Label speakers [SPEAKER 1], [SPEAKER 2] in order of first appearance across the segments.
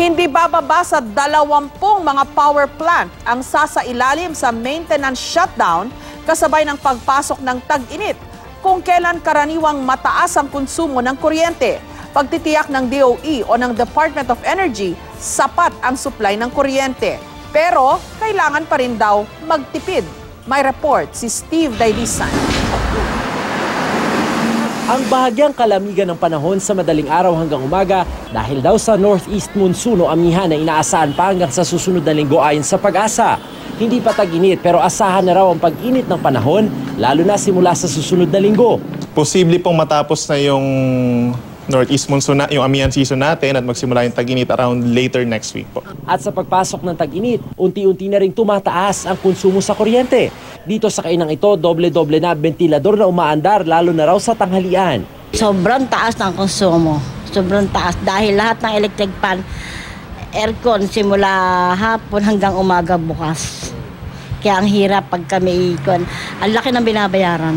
[SPEAKER 1] Hindi bababa sa 20 mga power plant ang sasailalim sa maintenance shutdown kasabay ng pagpasok ng tag-init kung kailan karaniwang mataas ang konsumo ng kuryente. Pagtitiyak ng DOE o ng Department of Energy, sapat ang supply ng kuryente. Pero kailangan pa rin daw magtipid. May report si Steve Dailisan.
[SPEAKER 2] Ang bahagyang kalamigan ng panahon sa madaling araw hanggang umaga dahil daw sa northeast monsoon o amihan na inaasahan pa hanggang sa susunod na linggo ayon sa Pag-asa. Hindi pa tag-init pero asahan na raw ang pag-init ng panahon lalo na simula sa susunod na linggo.
[SPEAKER 3] Posible pong matapos na yung northeast monsoon, yung amihan season natin at magsimula yung tag-init around later next week po.
[SPEAKER 2] At sa pagpasok ng tag-init, unti-unti na rin tumataas ang konsumo sa kuryente. Dito sa kainang ito, doble-doble na ventilador na umaandar lalo na raw sa tanghalian.
[SPEAKER 4] Sobrang taas ng konsumo. Sobrang taas dahil lahat ng electric fan, aircon simula hapon hanggang umaga bukas. Kaya ang hirap pag kami ikon. Ang laki ng binabayaran.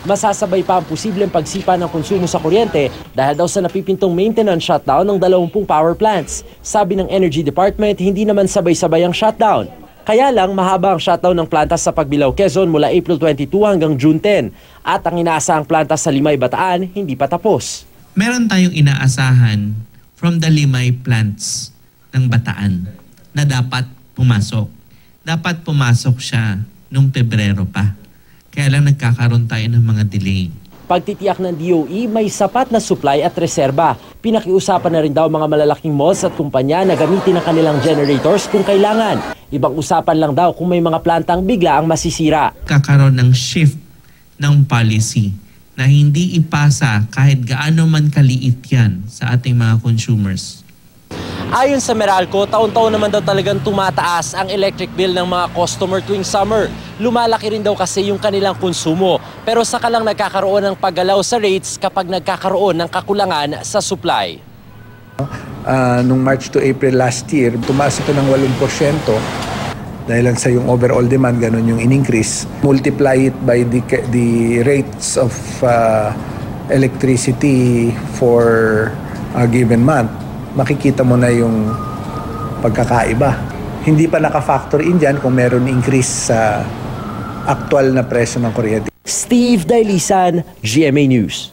[SPEAKER 2] Masasabay pa ang posibleng pagsipa ng konsumo sa kuryente dahil daw sa napipintong maintenance shutdown ng 20 power plants. Sabi ng Energy Department, hindi naman sabay-sabay ang shutdown. Kaya lang mahaba ang shutdown ng planta sa Pagbilao, Quezon mula April 22 hanggang June 10. At ang inaasahang planta sa Limay, Bataan, hindi pa tapos.
[SPEAKER 5] Meron tayong inaasahan from the Limay plants ng Bataan na dapat pumasok. Dapat pumasok siya noong Pebrero pa. Kaya lang nagkakaroon tayo ng mga delay.
[SPEAKER 2] Pagtitiyak ng DOE, may sapat na supply at reserba. Pinakiusapan na rin daw mga malalaking malls at kumpanya na gamitin ang kanilang generators kung kailangan. Ibang usapan lang daw kung may mga plantang bigla ang masisira.
[SPEAKER 5] Kakaroon ng shift ng policy na hindi ipasa kahit gaano man kaliit yan sa ating mga consumers.
[SPEAKER 2] Ayon sa Meralco, taon-taon naman daw talagang tumataas ang electric bill ng mga customer tuwing summer. Lumalaki rin daw kasi yung kanilang konsumo. Pero saka lang nagkakaroon ng paggalaw sa rates kapag nagkakaroon ng kakulangan sa supply.
[SPEAKER 6] Nung March to April last year, tumaas ito ng 8%. Dahil lang sa yung overall demand, ganun yung in-increase. Multiply it by the rates of electricity for a given month. Makikita mo na yung pagkakaiba. Hindi pa naka-factor in dyan kung meron increase sa actual na presyo ng kuryente.
[SPEAKER 2] Steve Dailisan, GMA News.